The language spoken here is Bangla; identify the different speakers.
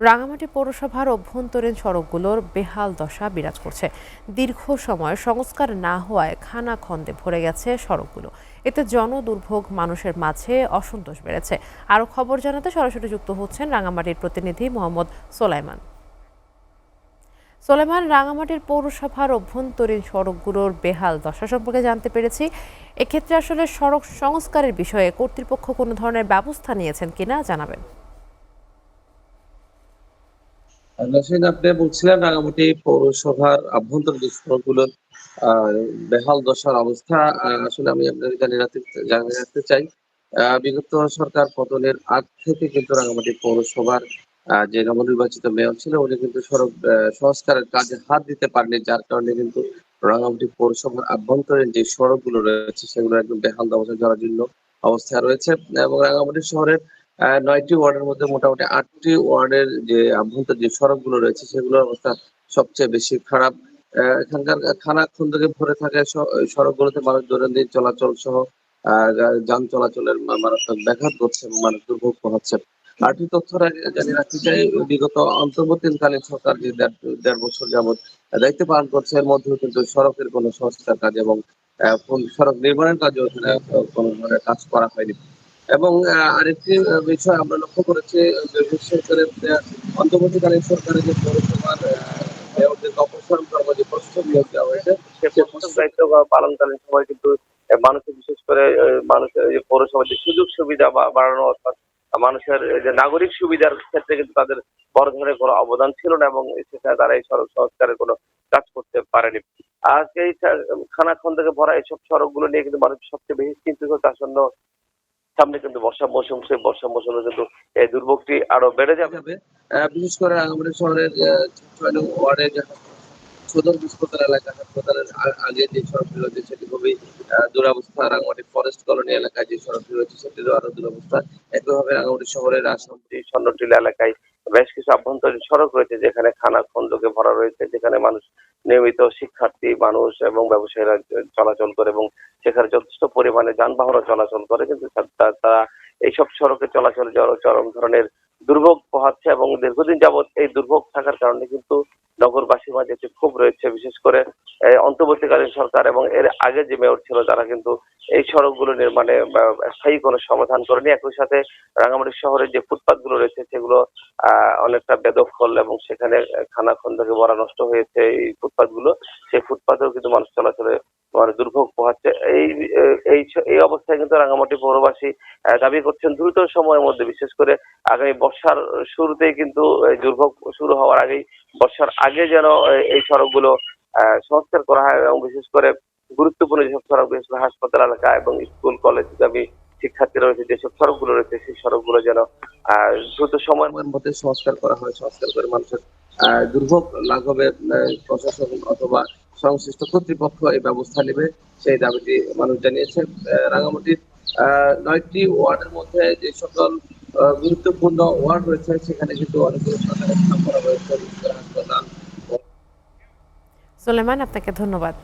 Speaker 1: রাঙামাটি পৌরসভার অভ্যন্তরীণ সড়কগুলোর বেহাল দশা বিরাজ করছে। দীর্ঘ সময় সংস্কার না হওয়ায় খানাখন্দে ভরে গেছে সড়কগুলো। এতে জনদুর্ভোগ, মানুষের মাঝে অসন্তোষ বেড়েছে। আরও খবর জানাতে সরাসরি যুক্ত হচ্ছেন রাঙামাটির প্রতিনিধি মোহাম্মদ সোলাইমান। সোলাইমান, রাঙামাটির পৌরসভার অভ্যন্তরীণ সড়কগুলোর বেহাল দশা সম্পর্কে জানতে পেরেছি। এক্ষেত্রে আসলে সড়ক সংস্কারের বিষয়ে কর্তৃপক্ষ কোনো ধরনের ব্যবস্থা নিয়েছেন কিনা জানাবেন।
Speaker 2: নাসরিন, আপনি বলছিলেন রাঙামাটি পৌরসভার আভ্যন্তরীণ যে সড়কগুলোর আহ, বেহাল দশার অবস্থা। আসলে আমি আপনাদের জানিয়ে রাখতে চাই, বিগত সরকার পতনের আগ থেকে কিন্তু রাঙামাটি পৌরসভার যে নবনির্বাচিত মেয়র ছিল উনি কিন্তু সড়ক সংস্কারের কাজে হাত দিতে পারেনি, যার কারণে কিন্তু রাঙামাটি পৌরসভার আভ্যন্তরীণ যে সড়কগুলো রয়েছে সেগুলো একদম বেহাল দশা জরাজীর্ণ অবস্থায় রয়েছে। এবং রাঙামাটি শহরের ৯টি ওয়ার্ডের মধ্যে মোটামুটি ৮টি ওয়ার্ডের যে আভ্যন্তরীণ যে সড়কগুলো রয়েছে সেগুলোর অবস্থা সবচেয়ে বেশি খারাপ। এখানকার খানাখন্দকে ভরে থাকা সড়কগুলোতে মানুষ দৈনন্দিন চলাচল সহ যান চলাচলের মারাত্মক ব্যাঘাত ঘটছে এবং মানুষ দুর্ভোগ পোহাচ্ছে। আরেকটি তথ্য জানিয়ে রাখতে চাই, বিগত অন্তর্বর্তীকালীন সরকার যে দেড় বছর যাবৎ দায়িত্ব পালন করছে, এর মধ্যেও কিন্তু সড়কের কোনো সংস্কার কাজ এবং কোন সড়ক নির্মাণের কাজও এখানে কোনো ধরনের কাজ করা হয়নি। এবং আরেকটি বিষয় আমরা লক্ষ্য করেছি যে বিশেষ করে অন্তর্বর্তীকালীন সরকারের যে পৌরসভার মেয়রদেরকে অপসারণ করার যে প্রস্তাব নিয়োগ দেওয়া হয়েছে, সে প্রস্তাব দায়িত্ব পালনকালীন সময় কিন্তু মানুষের বিশেষ করে মানুষের এই যে পৌরসভার যে সুযোগ সুবিধা বাড়ানো, অর্থাৎ মানুষের এই যে নাগরিক সুবিধার ক্ষেত্রে কিন্তু তাদের বড় ধরনের কোনো অবদান ছিল না এবং সেখানে তারা এই সড়ক সংস্কারের কোনো কাজ করতে পারেনি। আর এই খানাখন্দকে ভরা এইসব সড়কগুলো নিয়ে কিন্তু মানুষ সবচেয়ে বেশি চিন্তিত হচ্ছে। আসন্ন সামনে কিন্তু বর্ষা মৌসুম, সেই বর্ষা মৌসুমে কিন্তু এই দুর্ভোগটি আরো বেড়ে যাবে। বিশেষ করে রাঙামাটি শহরের ৬ নং ওয়ার্ডের যে সদর হাসপাতাল এলাকা, হাসপাতালের আগে যে সড়কটি রয়েছে সেটি খুবই দুরবস্থা। রাঙামাটি ফরেস্ট কলোনি এলাকায় যে সড়কটি রয়েছে সেটিরও আরো দুরবস্থা। একইভাবে রাঙামাটি শহরের আসামটি স্বর্ণটিলা এলাকায় বেশ কিছু আভ্যন্তরীণ সড়ক রয়েছে যেখানে খানাখন্দকে ভরা রয়েছে, যেখানে মানুষ নিয়মিত শিক্ষার্থী মানুষ এবং ব্যবসায়ীরা চলাচল করে এবং সেখানে যথেষ্ট পরিমাণে যানবাহনও চলাচল করে, কিন্তু তারা এইসব সড়কে চলাচলে চরম ধরনের দুর্ভোগ পোহাচ্ছে এবং দীর্ঘদিন যাবৎ এই দুর্ভোগ থাকার কারণে কিন্তু নগরবাসীর মাঝে একটি ক্ষোভ রয়েছে। বিশেষ করে অন্তর্বর্তীকালীন সরকার এবং এর আগে যে মেয়র ছিল তারা কিন্তু এই সড়কগুলো নির্মাণে স্থায়ী কোনো সমাধান করেনি। একই সাথে রাঙামাটি শহরের যে ফুটপাত গুলো রয়েছে সেগুলো অনেকটা বেদখল এবং সেখানে খানাখন্দকে ভরা নষ্ট হয়েছে এই ফুটপাত গুলো। সেই ফুটপাতেও কিন্তু মানুষ চলাচলে মানে দুর্ভোগ পোহাচ্ছে। এই এই অবস্থায় কিন্তু রাঙামাটি পৌরবাসী দাবি করছেন দ্রুত সময়ের মধ্যে, বিশেষ করে আগামী বর্ষার শুরুতেই কিন্তু এই দুর্ভোগ শুরু হওয়ার আগেই, বর্ষার আগে যেন এই সড়কগুলো সংস্কার করা হয় এবং বিশেষ করে গুরুত্বপূর্ণ যেসব সড়ক, বিশেষ করে হাসপাতাল এলাকা এবং স্কুল কলেজগামী শিক্ষার্থীরা রয়েছে যেসব সড়কগুলো রয়েছে সেই সড়কগুলো যেন দ্রুত সময়ের মধ্যে সংস্কার করা হয়। সংস্কার করে মানুষের দুর্ভোগ লাঘবে প্রশাসন অথবা সংশ্লিষ্ট কর্তৃপক্ষ এই ব্যবস্থা নেবে, সেই দাবিটি মানুষ জানিয়েছে। রাঙামাটির ৯টি ওয়ার্ডের মধ্যে যে সকল গুরুত্বপূর্ণ ওয়ার্ড রয়েছে সেখানে কিন্তু অনেকগুলো সরকারের স্থাপনা রয়েছে, হাসপাতাল।
Speaker 1: সোলাইমান, আপনাকে ধন্যবাদ।